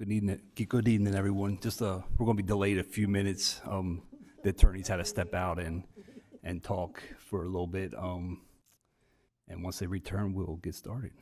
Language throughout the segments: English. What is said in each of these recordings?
Good evening, everyone. We're going to be delayed a few minutes. The attorneys had to step out and talk for a little bit. And once they return, we'll get started.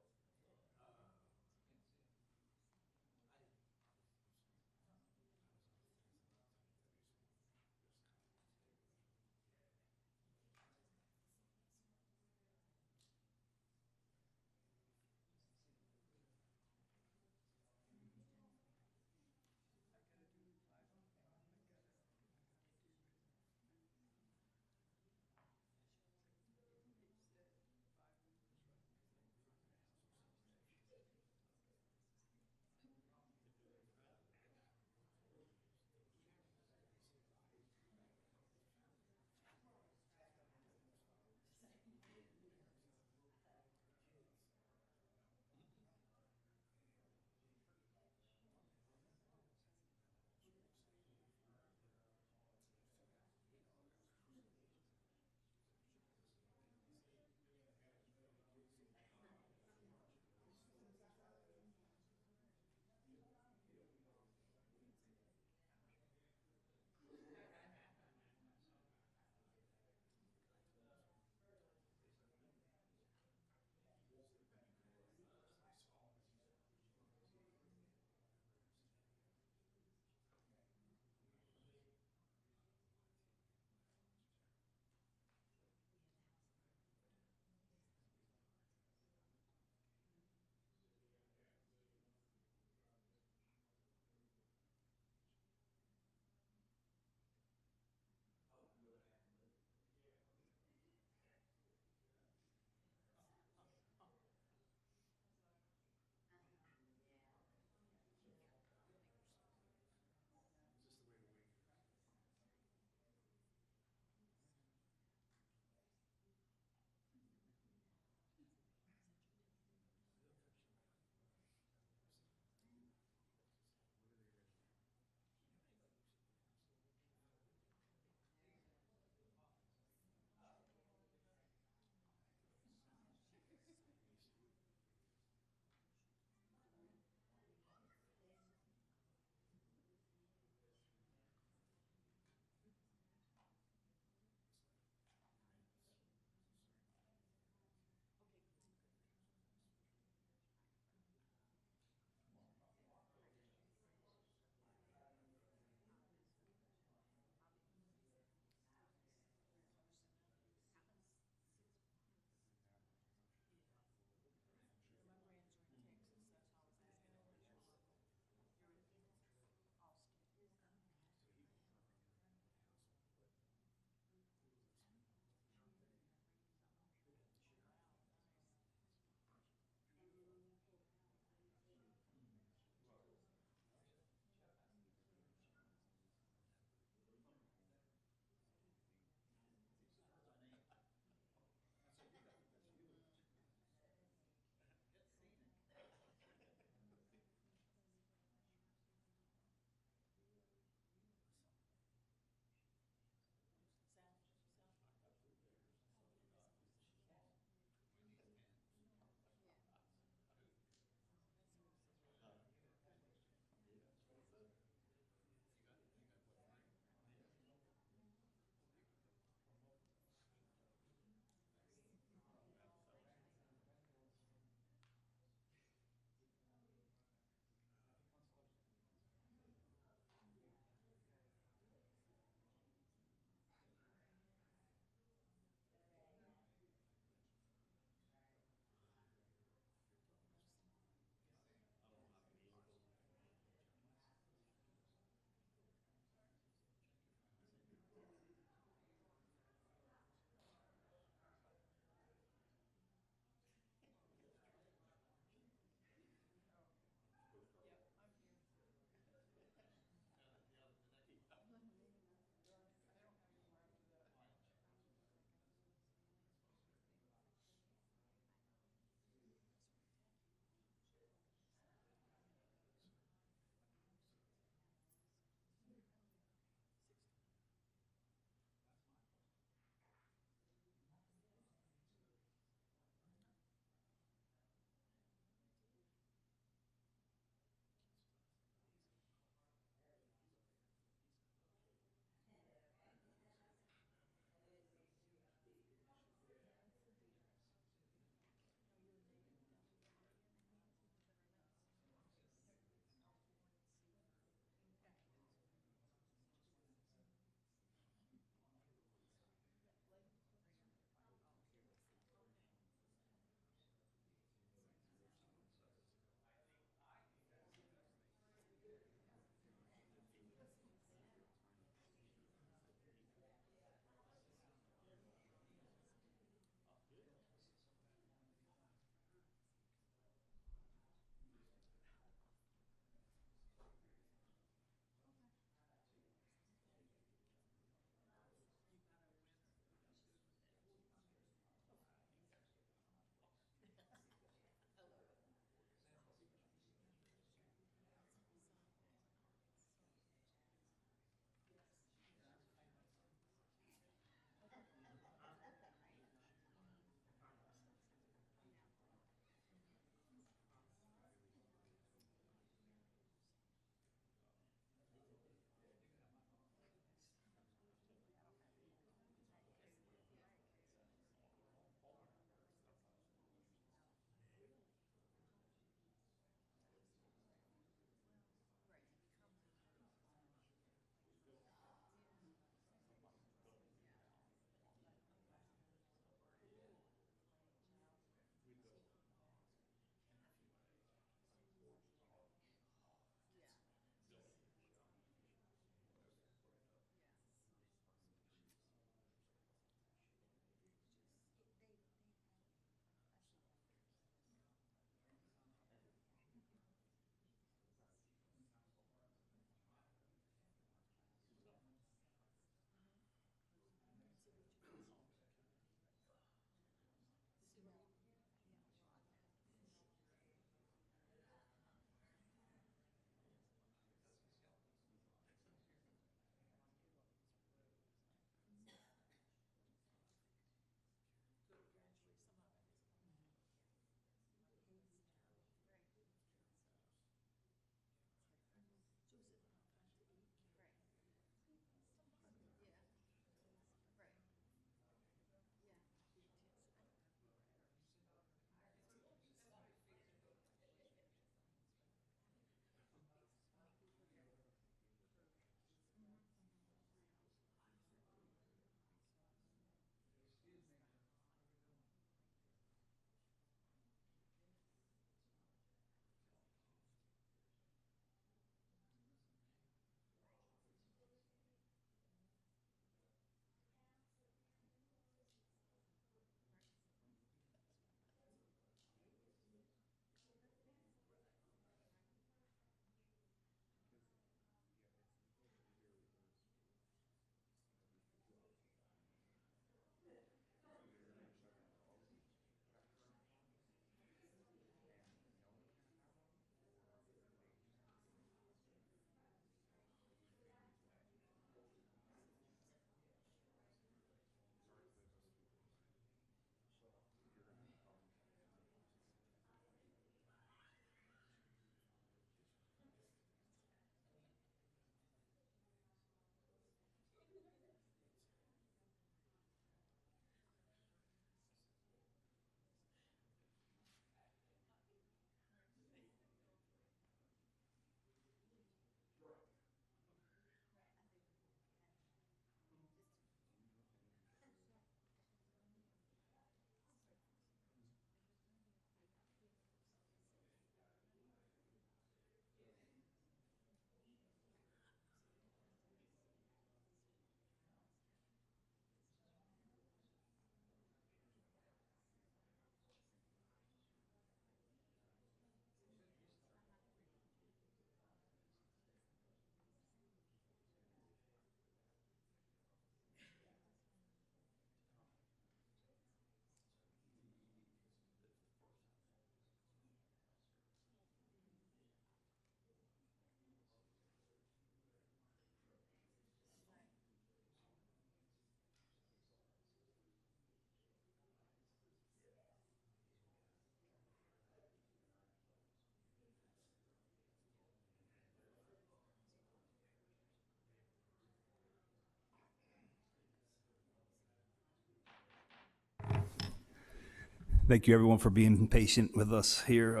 Thank you, everyone, for being patient with us here.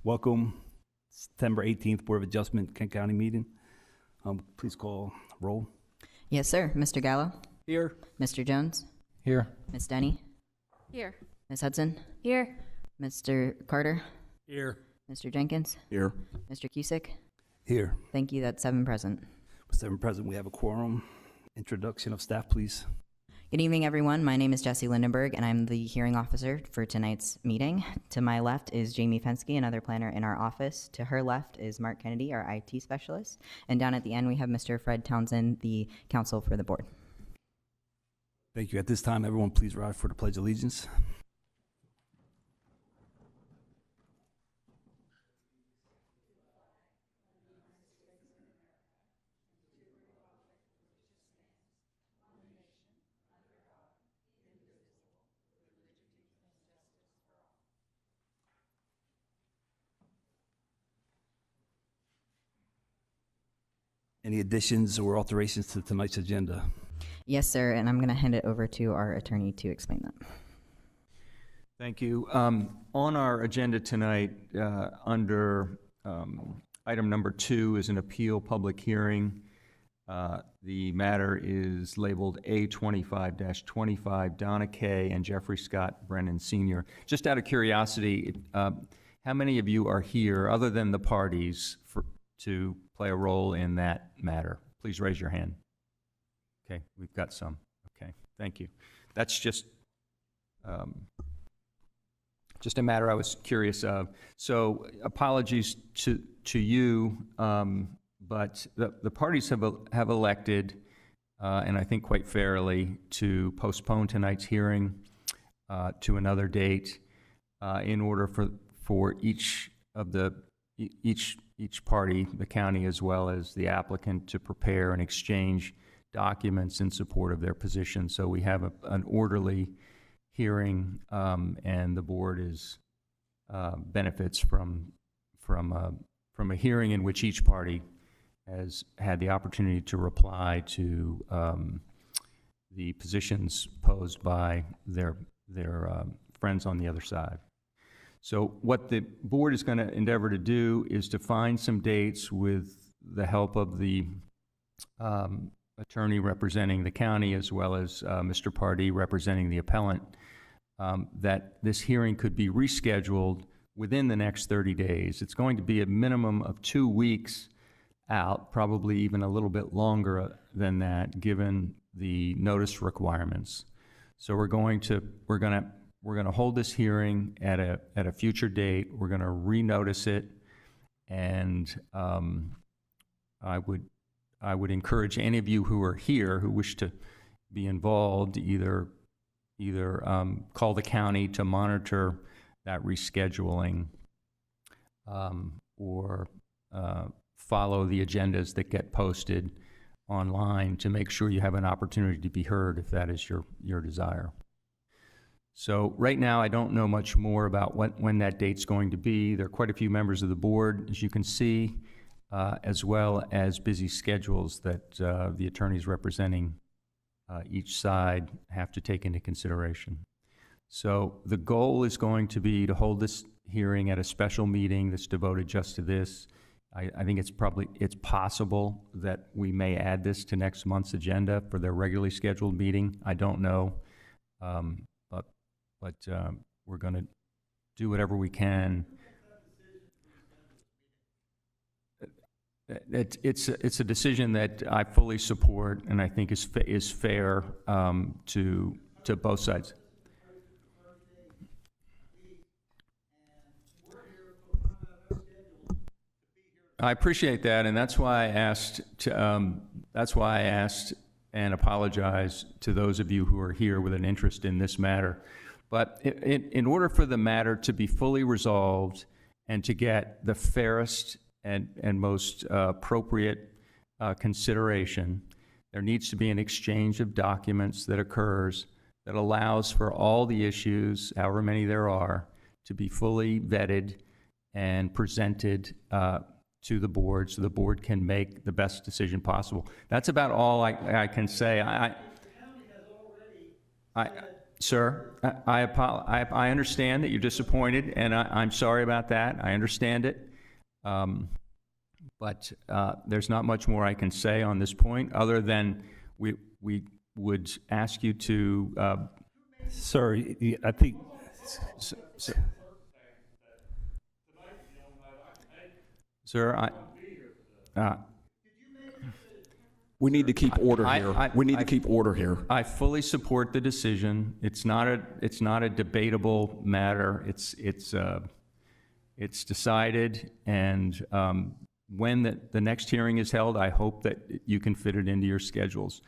Welcome, September 18th Board of Adjustment, Kent County meeting. Please call roll. Yes, sir. Mr. Gallo? Here. Mr. Jones? Here. Ms. Denny? Here. Ms. Hudson? Here. Mr. Carter? Here. Mr. Jenkins? Here. Mr. Cusick? Here. Thank you. That's 7 present. With 7 present, we have a quorum. Introduction of staff, please. Good evening, everyone. My name is Jesse Lindenberg, and I'm the hearing officer for tonight's meeting. To my left is Jamie Fensky, another planner in our office. To her left is Mark Kennedy, our IT specialist. And down at the end, we have Mr. Fred Townsend, the counsel for the board. Thank you. At this time, everyone, please rise for the Pledge of Allegiance. Any additions or alterations to tonight's agenda? Yes, sir, and I'm going to hand it over to our attorney to explain that. Thank you. On our agenda tonight, under item number 2 is an appeal public hearing. The matter is labeled A25-25, Donna Kay and Jeffrey Scott Brennan Sr. Just out of curiosity, how many of you are here, other than the parties, to play a role in that matter? Please raise your hand. Okay, we've got some. Okay, thank you. That's just a matter I was curious of. So apologies to you, but the parties have elected, and I think quite fairly, to postpone tonight's hearing to another date in order for each party, the county as well as the applicant, to prepare and exchange documents in support of their position. So we have an orderly hearing, and the board benefits from a hearing in which each party has had the opportunity to reply to the positions posed by their friends on the other side. So what the board is going to endeavor to do is to find some dates with the help of the attorney representing the county, as well as Mr. Pardee representing the appellant, that this hearing could be rescheduled within the next 30 days. It's going to be a minimum of 2 weeks out, probably even a little bit longer than that, given the notice requirements. So we're going to hold this hearing at a future date. We're going to renotice it, and I would encourage any of you who are here who wish to be involved, either call the county to monitor that rescheduling, or follow the agendas that get posted online to make sure you have an opportunity to be heard if that is your desire. So right now, I don't know much more about when that date's going to be. There are quite a few members of the board, as you can see, as well as busy schedules that the attorneys representing each side have to take into consideration. So the goal is going to be to hold this hearing at a special meeting that's devoted just to this. I think it's possible that we may add this to next month's agenda for their regularly scheduled meeting. I don't know, but we're going to do whatever we can. It's a decision that I fully support, and I think is fair to both sides. I appreciate that, and that's why I asked and apologize to those of you who are here with an interest in this matter. But in order for the matter to be fully resolved and to get the fairest and most appropriate consideration, there needs to be an exchange of documents that occurs that allows for all the issues, however many there are, to be fully vetted and presented to the board, so the board can make the best decision possible. That's about all I can say. Sir, I understand that you're disappointed, and I'm sorry about that. I understand it. But there's not much more I can say on this point, other than we would ask you to, Sir, I think, sir, We need to keep order I- here. I- We need I- to keep order here. I fully support the decision. It's not a debatable matter. It's decided, and when the next hearing is held, I hope that you can fit it into your schedules.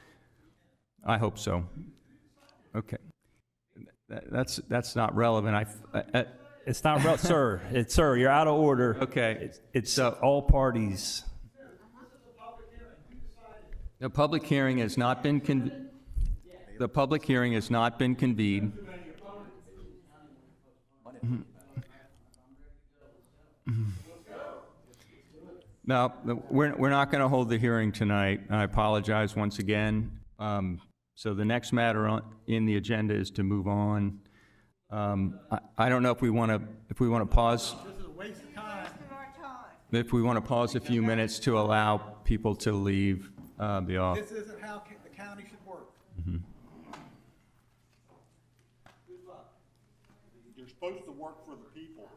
I hope so. Okay. That's not relevant. it's not, sir, sir, you're out of order. Okay. It's all parties. The public hearing has not been the public hearing has not been convened. No, we're not going to hold the hearing tonight. I apologize once again. So the next matter in the agenda is to move on. I don't know if we want to pause. This is a waste of time. If we want to pause a few minutes to allow people to leave the office. This isn't how the county should work. You're supposed to work for the people.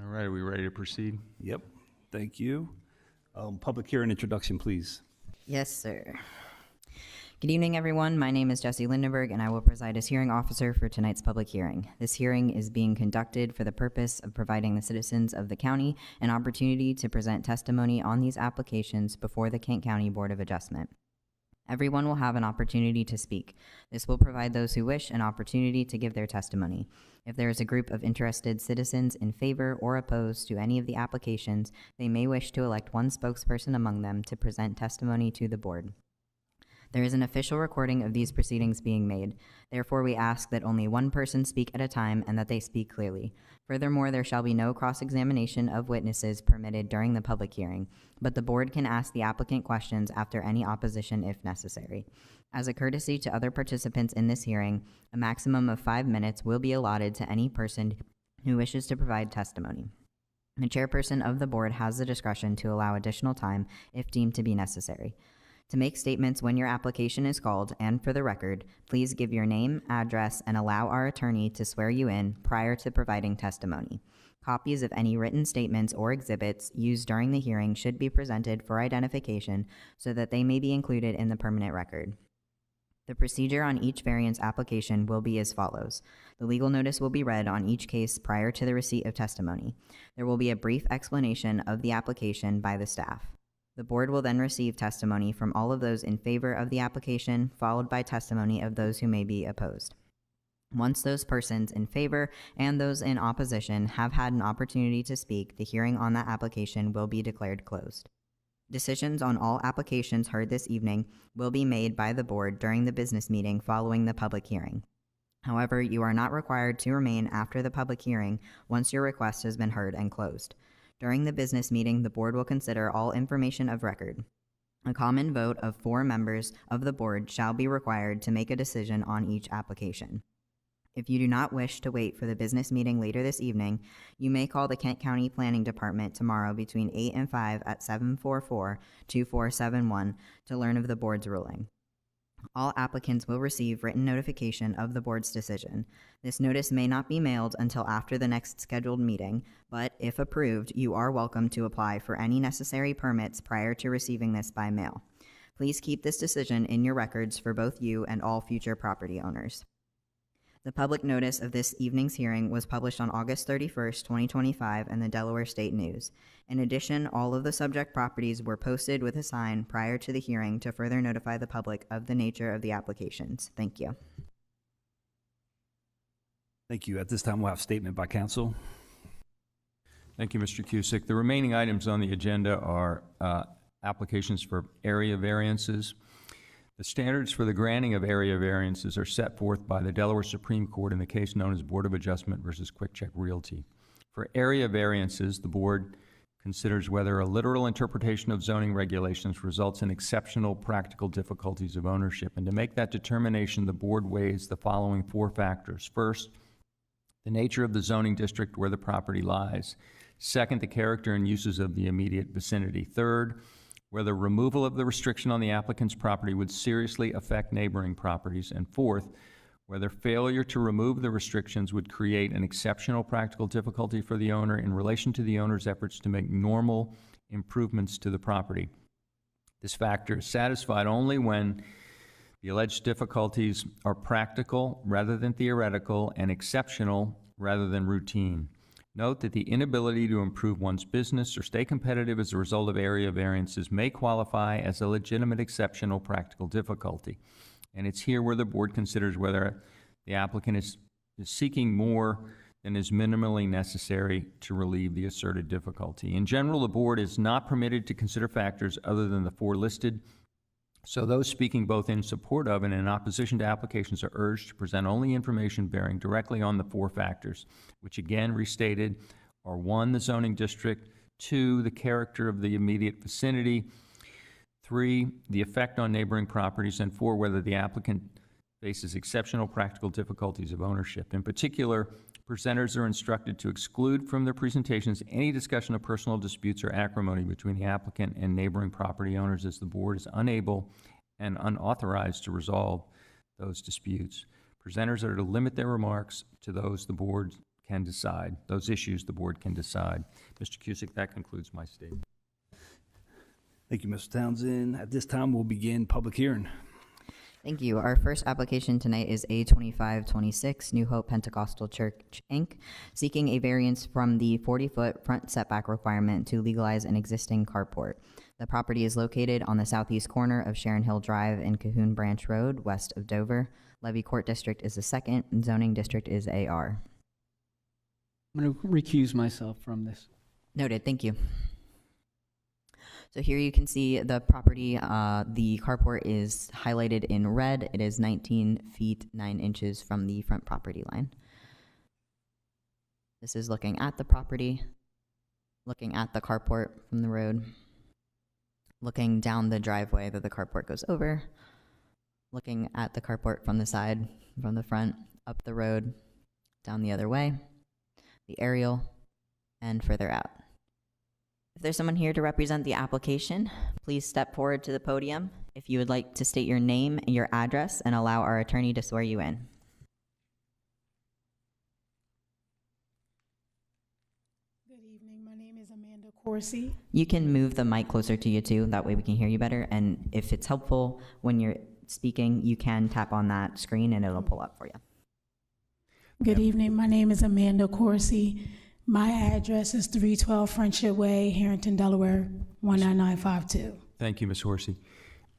All right, are we ready to proceed? Yep, thank you. Public hearing introduction, please. Yes, sir. Good evening, everyone. My name is Jesse Lindenberg, and I will preside as hearing officer for tonight's public hearing. This hearing is being conducted for the purpose of providing the citizens of the county an opportunity to present testimony on these applications before the Kent County Board of Adjustment. Everyone will have an opportunity to speak. This will provide those who wish an opportunity to give their testimony. If there is a group of interested citizens in favor or opposed to any of the applications, they may wish to elect one spokesperson among them to present testimony to the board. There is an official recording of these proceedings being made. Therefore, we ask that only one person speak at a time and that they speak clearly. Furthermore, there shall be no cross-examination of witnesses permitted during the public hearing, but the board can ask the applicant questions after any opposition if necessary. As a courtesy to other participants in this hearing, a maximum of 5 minutes will be allotted to any person who wishes to provide testimony. The chairperson of the board has the discretion to allow additional time if deemed to be necessary. To make statements when your application is called, and for the record, please give your name, address, and allow our attorney to swear you in prior to providing testimony. Copies of any written statements or exhibits used during the hearing should be presented for identification so that they may be included in the permanent record. The procedure on each variance application will be as follows. The legal notice will be read on each case prior to the receipt of testimony. There will be a brief explanation of the application by the staff. The board will then receive testimony from all of those in favor of the application, followed by testimony of those who may be opposed. Once those persons in favor and those in opposition have had an opportunity to speak, the hearing on that application will be declared closed. Decisions on all applications heard this evening will be made by the board during the business meeting following the public hearing. However, you are not required to remain after the public hearing once your request has been heard and closed. During the business meeting, the board will consider all information of record. A common vote of 4 members of the board shall be required to make a decision on each application. If you do not wish to wait for the business meeting later this evening, you may call the Kent County Planning Department tomorrow between 8 and 5 at 744-2471 to learn of the board's ruling. All applicants will receive written notification of the board's decision. This notice may not be mailed until after the next scheduled meeting, but if approved, you are welcome to apply for any necessary permits prior to receiving this by mail. Please keep this decision in your records for both you and all future property owners. The public notice of this evening's hearing was published on August 31st, 2025 in the Delaware State News. In addition, all of the subject properties were posted with a sign prior to the hearing to further notify the public of the nature of the applications. Thank you. Thank you. At this time, we'll have statement by council. Thank you, Mr. Cusick. The remaining items on the agenda are applications for area variances. The standards for the granting of area variances are set forth by the Delaware Supreme Court in the case known as Board of Adjustment versus Quick Check Realty. For area variances, the board considers whether a literal interpretation of zoning regulations results in exceptional practical difficulties of ownership. And to make that determination, the board weighs the following 4 factors. First, the nature of the zoning district where the property lies. Second, the character and uses of the immediate vicinity. Third, whether removal of the restriction on the applicant's property would seriously affect neighboring properties. And fourth, whether failure to remove the restrictions would create an exceptional practical difficulty for the owner in relation to the owner's efforts to make normal improvements to the property. This factor is satisfied only when the alleged difficulties are practical rather than theoretical and exceptional rather than routine. Note that the inability to improve one's business or stay competitive as a result of area variances may qualify as a legitimate exceptional practical difficulty. And it's here where the board considers whether the applicant is seeking more than is minimally necessary to relieve the asserted difficulty. In general, the board is not permitted to consider factors other than the 4 listed. So those speaking both in support of and in opposition to applications are urged to present only information bearing directly on the 4 factors, which again restated are 1, the zoning district, 2, the character of the immediate vicinity, 3, the effect on neighboring properties, and 4, whether the applicant faces exceptional practical difficulties of ownership. In particular, presenters are instructed to exclude from their presentations any discussion of personal disputes or acrimony between the applicant and neighboring property owners, as the board is unable and unauthorized to resolve those disputes. Presenters are to limit their remarks to those the board can decide, those issues the board can decide. Mr. Cusick, that concludes my statement. Thank you, Mr. Townsend. At this time, we'll begin public hearing. Thank you. Our first application tonight is A2526, New Hope Pentecostal Church, Inc., seeking a variance from the 40-foot front setback requirement to legalize an existing carport. The property is located on the southeast corner of Sharon Hill Drive and Cahoon Branch Road, west of Dover. Levy Court District is the 2nd, and Zoning District is AR. I'm going to recuse myself from this. Noted. Thank you. So here you can see the property. The carport is highlighted in red. It is 19 feet 9 inches from the front property line. This is looking at the property, looking at the carport from the road, looking down the driveway that the carport goes over, looking at the carport from the side, from the front, up the road, down the other way, the aerial, and further out. If there's someone here to represent the application, please step forward to the podium if you would like to state your name and your address and allow our attorney to swear you in. Good evening. My name is Amanda Corsi. You can move the mic closer to you too, that way we can hear you better. And if it's helpful when you're speaking, you can tap on that screen and it'll pull up for you. Good evening. My name is Amanda Corsi. My address is 312 Friendship Way, Harrington, Delaware, 19952. Thank you, Ms. Horsey.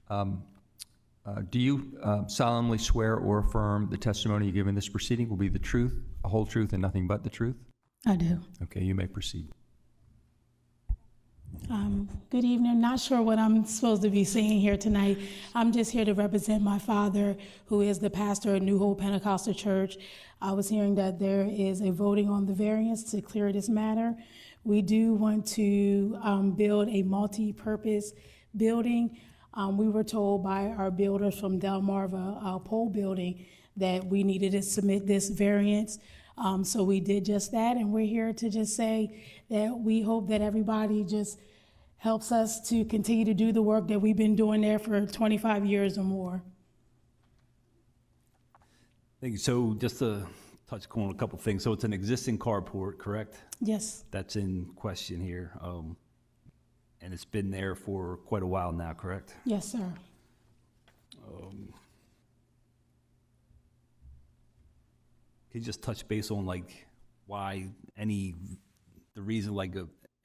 Do you solemnly swear or affirm the testimony you give in this proceeding will be the truth, the whole truth, and nothing but the truth? I do. Okay, you may proceed. Good evening. Not sure what I'm supposed to be saying here tonight. I'm just here to represent my father, who is the pastor at New Hope Pentecostal Church. I was hearing that there is a voting on the variance to clear this matter. We do want to build a multi-purpose building. We were told by our builders from Delmarva Pole Building that we needed to submit this variance. So we did just that, and we're here to just say that we hope that everybody just helps us to continue to do the work that we've been doing there for 25 years or more. Thank you. So just to touch on a couple things. So it's an existing carport, correct? Yes, That's in question here. And it's been there for quite a while now, correct? yes, sir. Can you just touch base on like why the reason, like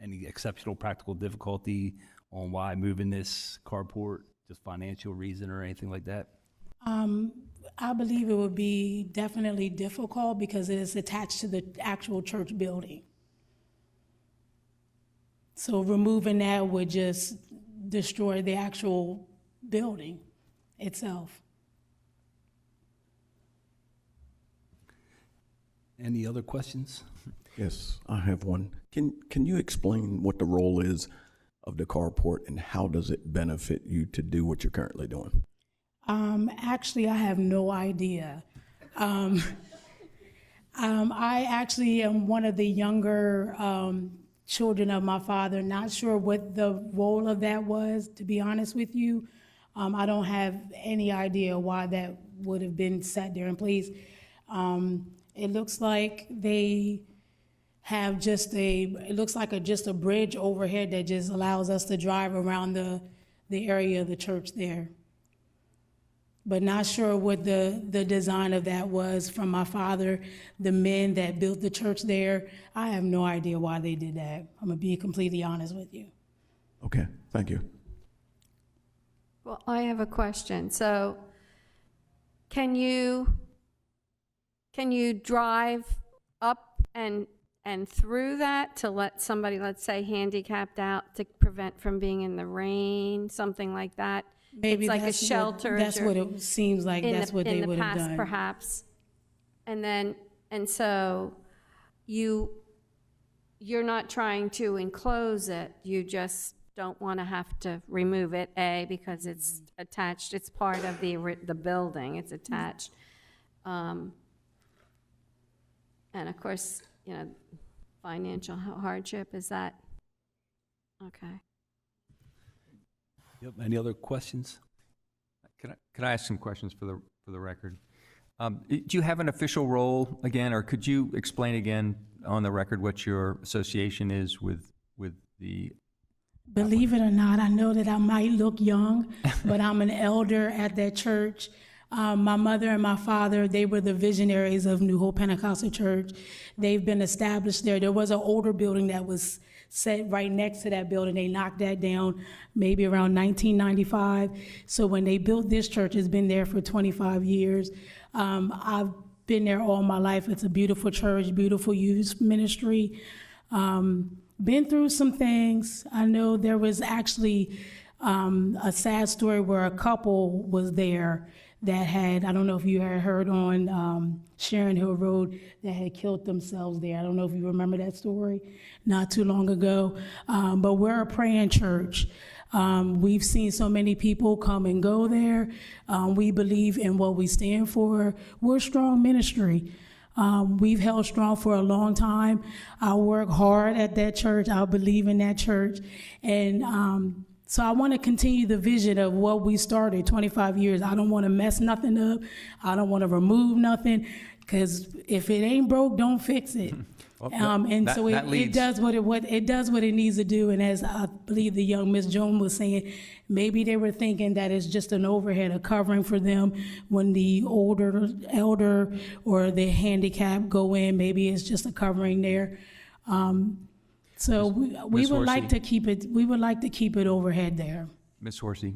any exceptional practical difficulty on why moving this carport, just financial reason or anything like that? I believe it would be definitely difficult because it is attached to the actual church building. So removing that would just destroy the actual building itself. Any other questions? Yes, I have one. Can you explain what the role is of the carport and how does it benefit you to do what you're currently doing? Actually, I have no idea. I actually am one of the younger children of my father. Not sure what the role of that was, to be honest with you. I don't have any idea why that would have been set there in place. It looks like they have just just a bridge overhead that just allows us to drive around the area of the church there. But not sure what the design of that was from my father, the men that built the church there. I have no idea why they did that. I'm gonna be completely honest with you. Okay, thank you. Well, I have a question. So can you drive up and through that to let somebody, let's say, handicapped out to prevent from being in the rain, something like that? Maybe It's like a that's shelter. That's what it seems like. That's what they would have in the past, done. perhaps. And so you're not trying to enclose it. You just don't want to have to remove it, because it's attached. It's part of the building. It's attached. And of course, financial hardship, is that? Okay. Yep. Any other questions? Can I ask some questions for the record? Do you have an official role again, or could you explain again on the record what your association is with the? Believe it or not, I know that I might look young, but I'm an elder at that church. My mother and my father, they were the visionaries of New Hope Pentecostal Church. They've been established there. There was an older building that was set right next to that building. They knocked that down maybe around 1995. So when they built this church, it's been there for 25 years. I've been there all my life. It's a beautiful church, beautiful youth ministry. Been through some things. I know there was actually a sad story where a couple was there that had, I don't know if you had heard on Sharon Hill Road, that had killed themselves there. I don't know if you remember that story, not too long ago. But we're a praying church. We've seen so many people come and go there. We believe in what we stand for. We're a strong ministry. We've held strong for a long time. I work hard at that church. I believe in that church. And so I want to continue the vision of what we started 25 years. I don't want to mess nothing up. I don't want to remove nothing, because if it ain't broke, don't fix it. Well, And that- so that it leads- does what it does what it needs to do. And as I believe the young Miss Joan was saying, maybe they were thinking that it's just an overhead, a covering for them when the elder or the handicapped go in. Maybe it's just a covering there. So we Ms. would like Horsey. to keep it. We would like to keep it overhead there. Ms. Horsey,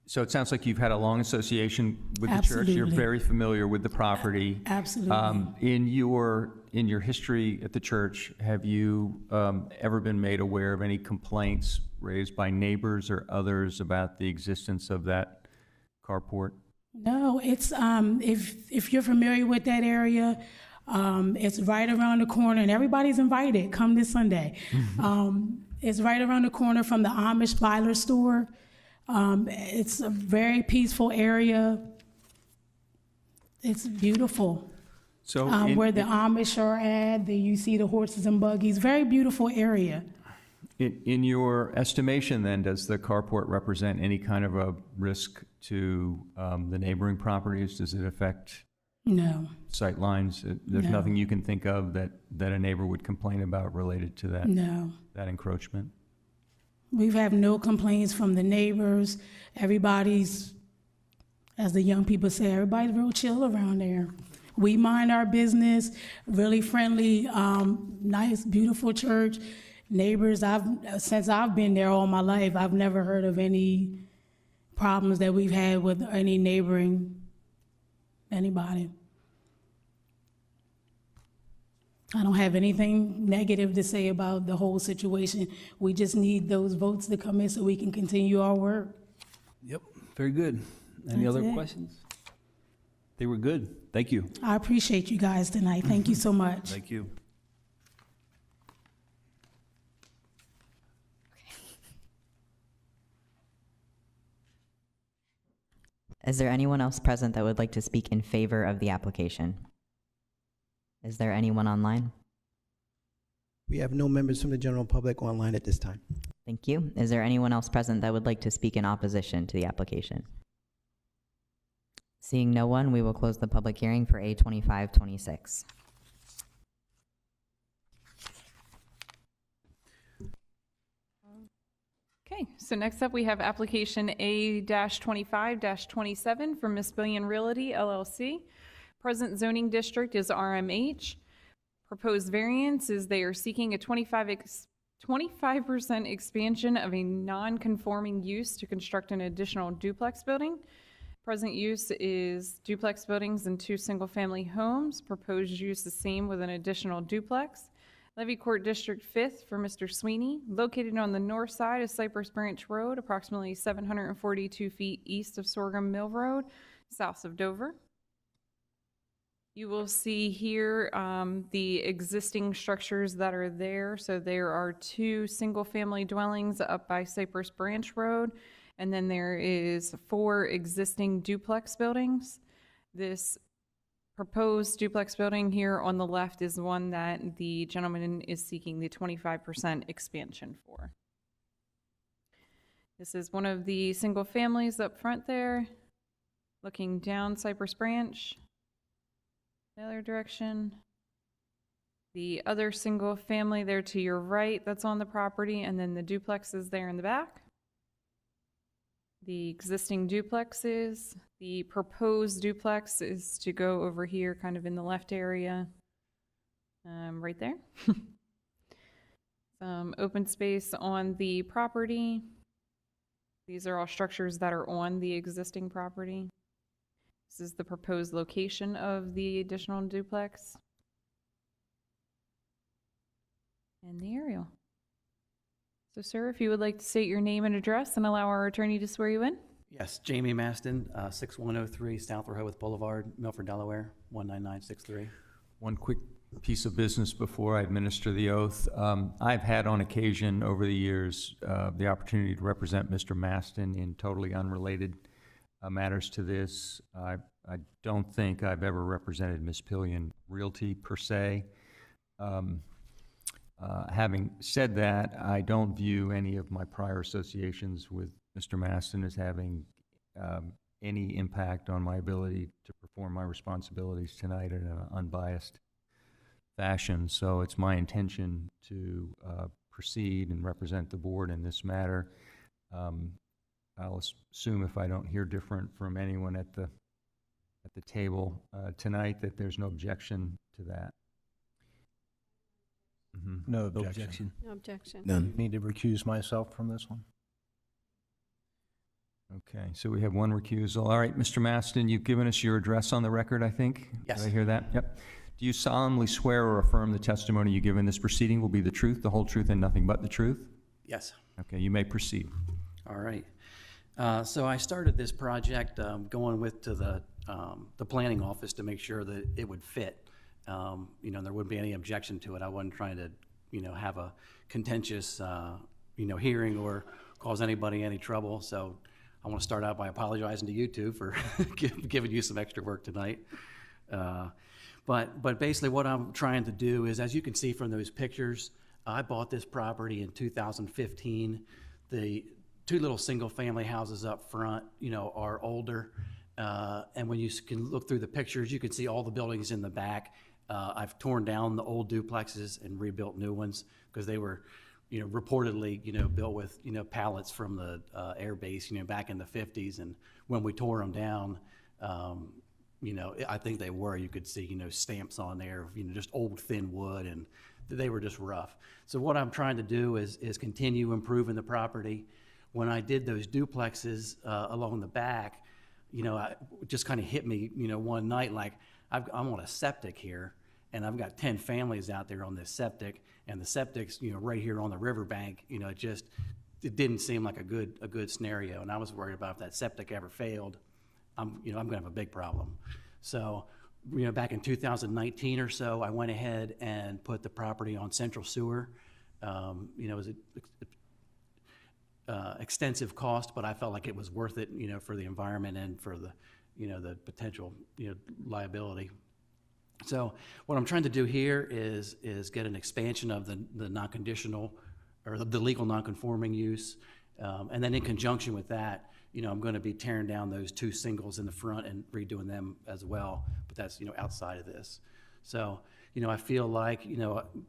so it sounds like you've had a long association with the church. You're Absolutely. very familiar with the property. Absolutely. In your history at the church, have you ever been made aware of any complaints raised by neighbors or others about the existence of that carport? No, it's if you're familiar with that area, it's right around the corner, and everybody's invited. Come this Sunday. It's right around the corner from the Amish Filer store. It's a very peaceful area. It's beautiful. So Where the Amish are at, you see the horses and buggies. Very beautiful area. in your estimation, then, does the carport represent any kind of a risk to the neighboring properties? Does it affect No, sight lines? There's No. nothing you can think of that a neighbor would complain about related to no. that encroachment? We've had no complaints from the neighbors. Everybody's, as the young people say, everybody's real chill around there. We mind our business, really friendly, nice, beautiful church. Neighbors, since I've been there all my life, I've never heard of any problems that we've had with any neighboring, anybody. I don't have anything negative to say about the whole situation. We just need those votes to come in so we can continue our work. Yep, very good. Any That's other it. questions? They were good. Thank you. I appreciate you guys tonight. Thank you so much. Thank you. Is there anyone else present that would like to speak in favor of the application? Is there anyone online? We have no members from the general public online at this time. Thank you. Is there anyone else present that would like to speak in opposition to the application? Seeing no one, we will close the public hearing for A2526. Okay, so next up, we have application A-25-27 from Miss Billion Realty LLC. Present zoning district is RMH. Proposed variance is they are seeking a 25% expansion of a non-conforming use to construct an additional duplex building. Present use is duplex buildings and 2 single-family homes. Proposed use the same with an additional duplex. Levy Court District 5th for Mr. Sweeney, located on the north side of Cypress Branch Road, approximately 742 feet east of Sorghum Mill Road, south of Dover. You will see here the existing structures that are there. So there are 2 single-family dwellings up by Cypress Branch Road, and then there is 4 existing duplex buildings. This proposed duplex building here on the left is one that the gentleman is seeking the 25% expansion for. This is one of the single families up front there, looking down Cypress Branch, the other direction. The other single family there to your right that's on the property, and then the duplex is there in the back. The existing duplexes, the proposed duplex is to go over here kind of in the left area, right there. Some open space on the property. These are all structures that are on the existing property. This is the proposed location of the additional duplex. And the aerial. So, sir, if you would like to state your name and address and allow our attorney to swear you in. Yes, Jamie Maston, 6103 South Rehoboth Boulevard, Milford, Delaware, 19963. One quick piece of business before I administer the oath. I've had on occasion over the years the opportunity to represent Mr. Maston in totally unrelated matters to this. I don't think I've ever represented Miss Billion Realty per se. Having said that, I don't view any of my prior associations with Mr. Maston as having any impact on my ability to perform my responsibilities tonight in an unbiased fashion. So it's my intention to proceed and represent the board in this matter. I'll assume if I don't hear different from anyone at the table tonight that there's no objection to that. No objection. No objection. None. Need to recuse myself from this one. Okay, so we have one recusal. All right, Mr. Maston, you've given us your address on the record, I think? Yes. Did I hear that? Yep. Do you solemnly swear or affirm the testimony you give in this proceeding will be the truth, the whole truth, and nothing but the truth? Yes. Okay, you may proceed. All right. So I started this project going to the planning office to make sure that it would fit. There wouldn't be any objection to it. I wasn't trying to, have a contentious, hearing or cause anybody any trouble. So I want to start out by apologizing to you two for giving you some extra work tonight. But basically what I'm trying to do is, as you can see from those pictures, I bought this property in 2015. The two little single-family houses up front, are older. And when you can look through the pictures, you can see all the buildings in the back. I've torn down the old duplexes and rebuilt new ones because they were, reportedly, built with, pallets from the air base, back in the 50s. And when we tore them down, I think they were, you could see, stamps on there of, just old thin wood, and they were just rough. So what I'm trying to do is continue improving the property. When I did those duplexes along the back, it just kind of hit me, one night, like I'm on a septic here, and I've got 10 families out there on this septic, and the septic's, right here on the riverbank. It didn't seem like a good scenario, and I was worried about if that septic ever failed, I'm gonna have a big problem. So, back in 2019 or so, I went ahead and put the property on central sewer. It was extensive cost, but I felt like it was worth it, for the environment and for the, the potential, liability. So what I'm trying to do here is get an expansion of the non-conditional or the legal non-conforming use. And then in conjunction with that, I'm going to be tearing down those two singles in the front and redoing them as well. But that's, outside of this. So, I feel like,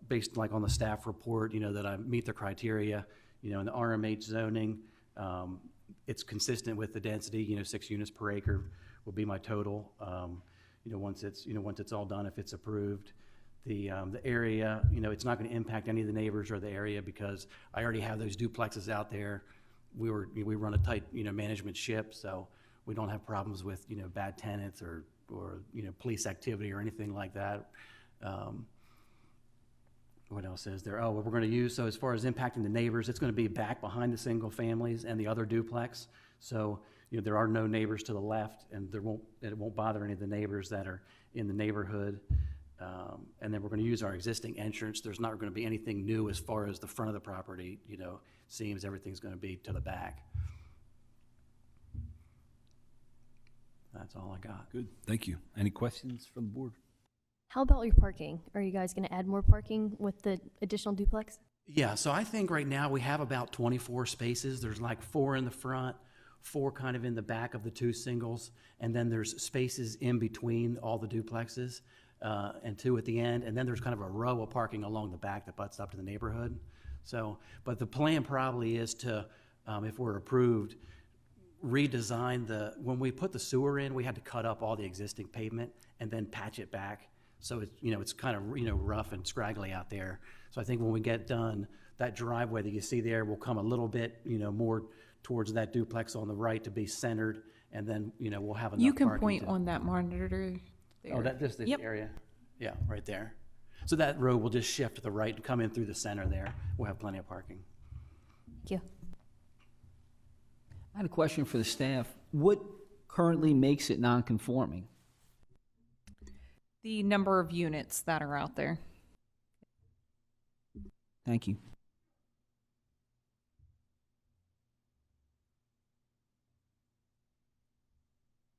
based like on the staff report, that I meet the criteria, in the RMH zoning. It's consistent with the density, 6 units per acre will be my total. Once it's all done, if it's approved. The area, it's not going to impact any of the neighbors or the area because I already have those duplexes out there. We run a tight, management ship, so we don't have problems with, bad tenants or police activity or anything like that. What else is there? Oh, what we're going to use, so as far as impacting the neighbors, it's going to be back behind the single families and the other duplex. So, there are no neighbors to the left, and it won't bother any of the neighbors that are in the neighborhood. And then we're going to use our existing entrance. There's not going to be anything new as far as the front of the property, seems everything's going to be to the back. That's all I got. Good, thank you. Any questions from the board? How about your parking? Are you guys going to add more parking with the additional duplex? Yeah, so I think right now we have about 24 spaces. There's like 4 in the front, 4 kind of in the back of the 2 singles, and then there's spaces in between all the duplexes, and 2 at the end, and then there's kind of a row of parking along the back that butts up to the neighborhood. So, but the plan probably is to, if we're approved, redesign when we put the sewer in, we had to cut up all the existing pavement and then patch it back. So it's, it's kind of, rough and scraggly out there. So I think when we get done, that driveway that you see there will come a little bit, more towards that duplex on the right to be centered, and then, we'll have enough You can parking point on that monitor there. Oh, this Yep. area? Yeah, right there. So that road will just shift to the right and come in through the center there. We'll have plenty of parking. Thank you. I had a question for the staff. What currently makes it non-conforming? The number of units that are out there. Thank you.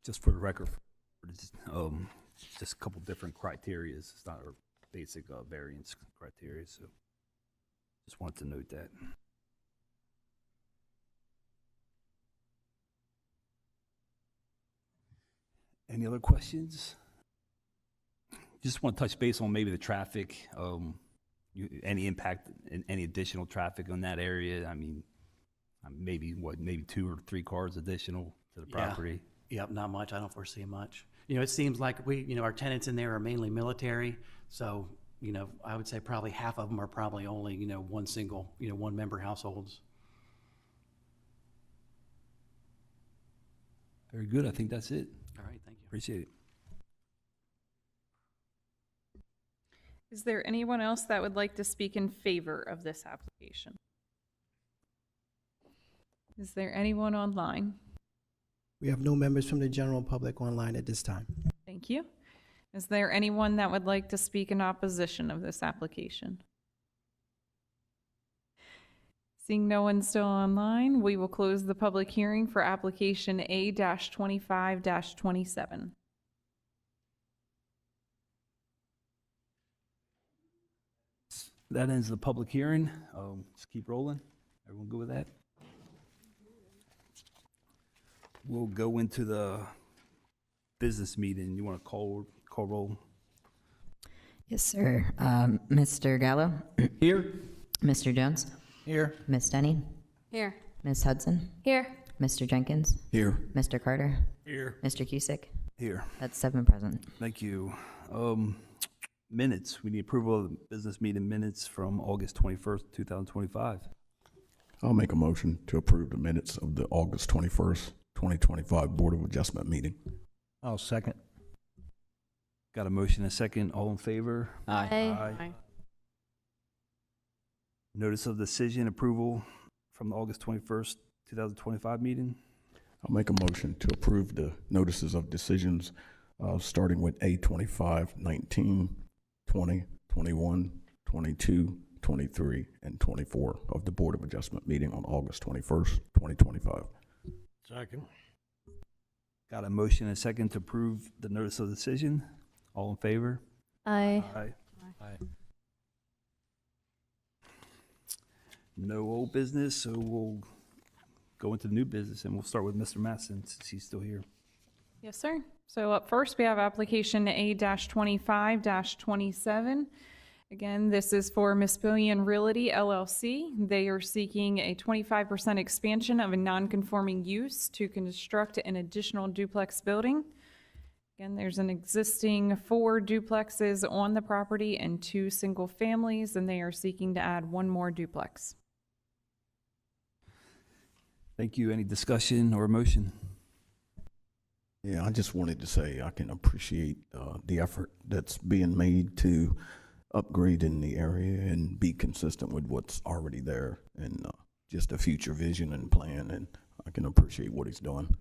Just for the record, just a couple different criteria. It's not a basic variance criteria, so just wanted to note that. Any other questions? Just want to touch base on maybe the traffic, any impact, any additional traffic on that area. I mean, maybe 2 or 3 cars additional to the property. Yep, not much. I don't foresee much. It seems like our tenants in there are mainly military. So, I would say probably half of them are probably only, one single, one member households. Very good. I think that's it. All right, thank you. Appreciate it. Is there anyone else that would like to speak in favor of this application? Is there anyone online? We have no members from the general public online at this time. Thank you. Is there anyone that would like to speak in opposition of this application? Seeing no one still online, we will close the public hearing for application A-25-27. That ends the public hearing. Let's keep rolling. Everyone good with that? We'll go into the business meeting. You want to call roll? Yes, sir. Mr. Gallo? Here? Mr. Jones? Here. Ms. Denny? Here. Ms. Hudson? Here. Mr. Jenkins? Here. Mr. Carter? Here. Mr. Cusick? Here. That's 7 present. Thank you. Minutes. We need approval of the business meeting minutes from August 21st, 2025. I'll make a motion to approve the minutes of the August 21st, 2025 Board of Adjustment meeting. I'll second. Got a motion and a second. All in favor? Aye. Aye. Notice of decision approval from the August 21st, 2025 meeting. I'll make a motion to approve the notices of decisions, starting with A25, 19, 20, 21, 22, 23, and 24 of the Board of Adjustment meeting on August 21st, 2025. Second. Got a motion and a second to approve the notice of decision. All in favor? Aye. Aye. Aye. No old business, so we'll go into new business, and we'll start with Mr. Matson since he's still here. Yes, sir. So up first, we have application A-25-27. Again, this is for Mispillion Realty LLC. They are seeking a 25% expansion of a non-conforming use to construct an additional duplex building. Again, there's an existing 4 duplexes on the property and 2 single families, and they are seeking to add 1 more duplex. Thank you. Any discussion or motion? Yeah, I just wanted to say I can appreciate the effort that's being made to upgrade in the area and be consistent with what's already there, and just a future vision and plan, and I can appreciate what he's doing.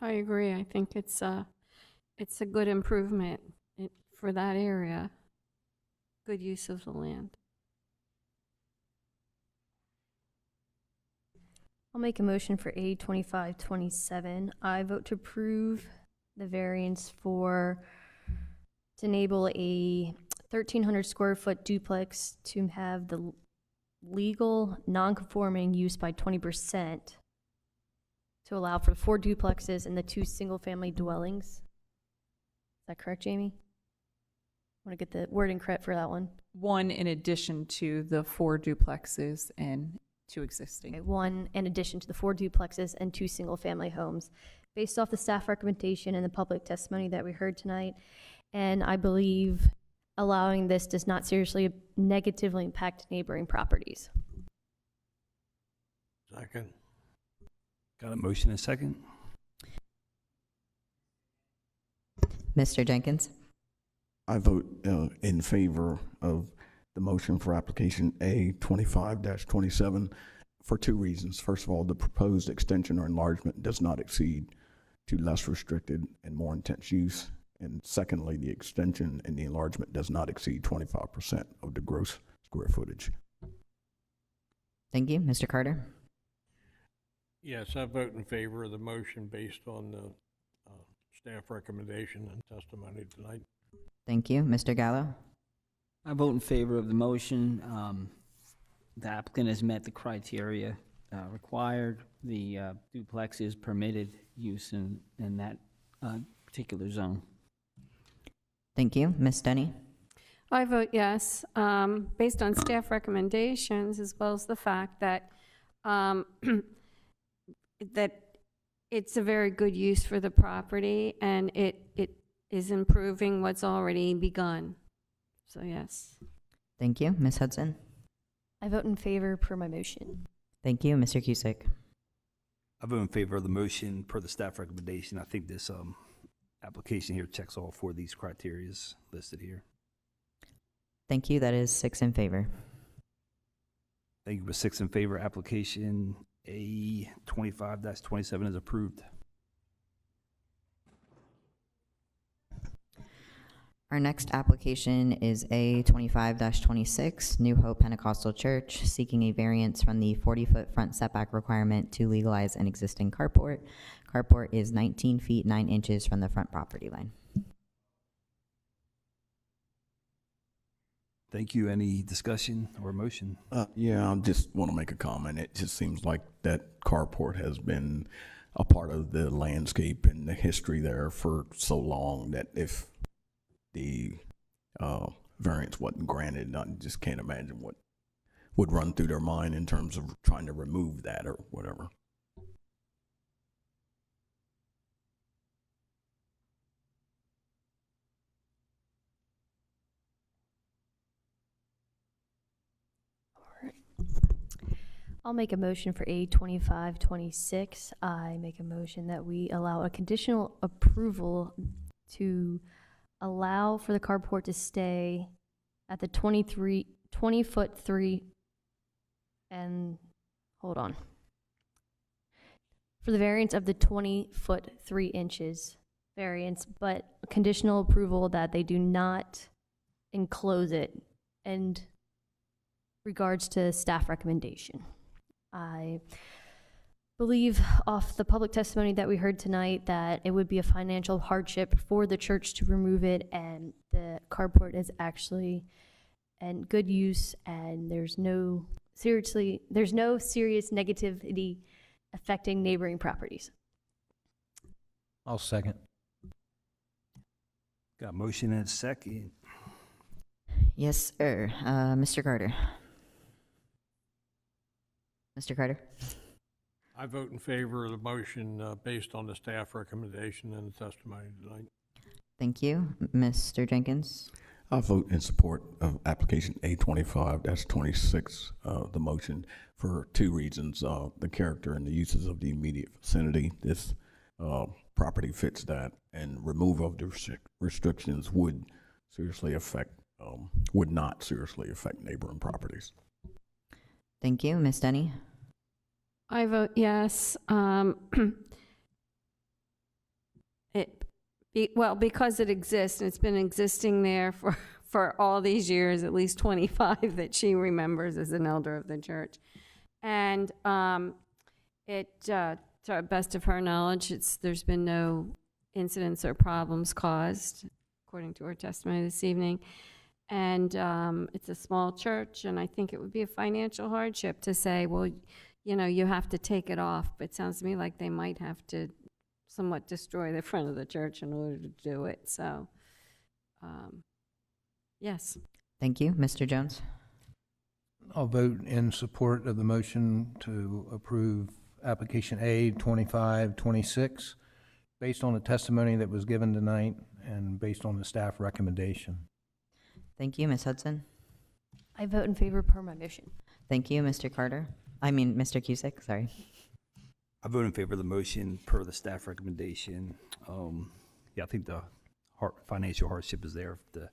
I agree. I think it's a good improvement for that area. Good use of the land. I'll make a motion for A-25-27. I vote to approve the variance to enable a 1,300 square foot duplex to have the legal non-conforming use by 20% to allow for 4 duplexes and the 2 single-family dwellings. Is that correct, Jamie? I want to get the wording correct for that one. 1 in addition to the 4 duplexes and 2 existing. Okay, 1 in addition to the 4 duplexes and 2 single-family homes, based off the staff recommendation and the public testimony that we heard tonight. And I believe allowing this does not seriously negatively impact neighboring properties. Second. Got a motion and a second? Mr. Jenkins? I vote in favor of the motion for application A-25-27 for 2 reasons. First of all, the proposed extension or enlargement does not exceed to less restricted and more intense use. And secondly, the extension and the enlargement does not exceed 25% of the gross square footage. Thank you. Mr. Carter? Yes, I vote in favor of the motion based on the staff recommendation and testimony tonight. Thank you. Mr. Gallo? I vote in favor of the motion. The applicant has met the criteria required. The duplex is permitted use in that particular zone. Thank you. Ms. Denny? I vote yes, based on staff recommendations, as well as the fact that that it's a very good use for the property, and it is improving what's already begun. So yes. Thank you. Ms. Hudson? I vote in favor per my motion. Thank you. Mr. Cusick? I vote in favor of the motion per the staff recommendation. I think this application here checks all 4 of these criteria listed here. Thank you. That is 6 in favor. Thank you. With 6 in favor, application A-25-27 is approved. Our next application is A-25-26, New Hope Pentecostal Church, seeking a variance from the 40-foot front setback requirement to legalize an existing carport. Carport is 19 feet 9 inches from the front property line. Thank you. Any discussion or motion? Yeah, I just want to make a comment. It just seems like that carport has been a part of the landscape and the history there for so long that if the variance wasn't granted, I just can't imagine what would run through their mind in terms of trying to remove that or whatever. I'll make a motion for A2526. I make a motion that we allow a conditional approval to allow for the carport to stay at the 20-foot 3, and hold on. For the variance of the 20-foot 3 inches variance, but conditional approval that they do not enclose it, and regards to staff recommendation. I believe off the public testimony that we heard tonight that it would be a financial hardship for the church to remove it, and the carport is actually in good use, and there's no serious negativity affecting neighboring properties. I'll second. Got a motion and a second. Yes, sir. Mr. Carter. Mr. Carter? I vote in favor of the motion based on the staff recommendation and the testimony tonight. Thank you. Mr. Jenkins? I vote in support of application A25-26, the motion, for two reasons. The character and the uses of the immediate vicinity. This property fits that, and removal of the restrictions would not seriously affect neighboring properties. Thank you. Ms. Denny? I vote yes. Because it exists, and it's been existing there for all these years, at least 25 that she remembers as an elder of the church. And to the best of her knowledge, there's been no incidents or problems caused, according to her testimony this evening. And it's a small church, and I think it would be a financial hardship to say, well, you know, you have to take it off. But it sounds to me like they might have to somewhat destroy the front of the church in order to do it. So, yes. Thank you. Mr. Jones? I'll vote in support of the motion to approve application A2526 based on the testimony that was given tonight and based on the staff recommendation. Thank you. Ms. Hudson? I vote in favor per my motion. Thank you. Mr. Carter? Mr. Cusick, sorry. I vote in favor of the motion per the staff recommendation. Yeah, I think the financial hardship is there to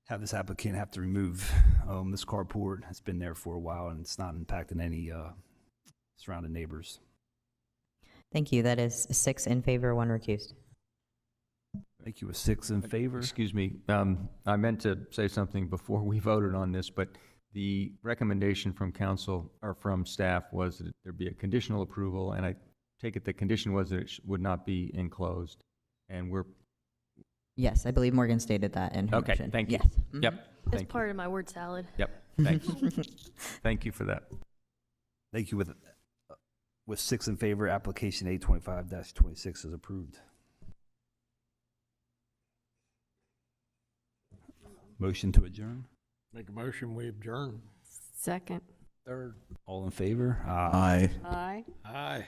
have this applicant have to remove this carport. It's been there for a while, and it's not impacting any surrounding neighbors. Thank you. That is 6 in favor, 1 recused. Thank you. A 6 in favor. Excuse me. I meant to say something before we voted on this, but the recommendation from council or from staff was that there be a conditional approval, and I take it the condition was that it would not be enclosed. And we're... Yes, I believe Morgan stated that in her Okay, motion. thank you. Yes. Mm-hmm. Yep. It's Thank part of my word salad. Yep. Thanks. Thank you for that. Thank you. With 6 in favor, application A25-26 is approved. Motion to adjourn. Make a motion, we adjourn. Second. Third. All in favor? Aye. Aye. Aye.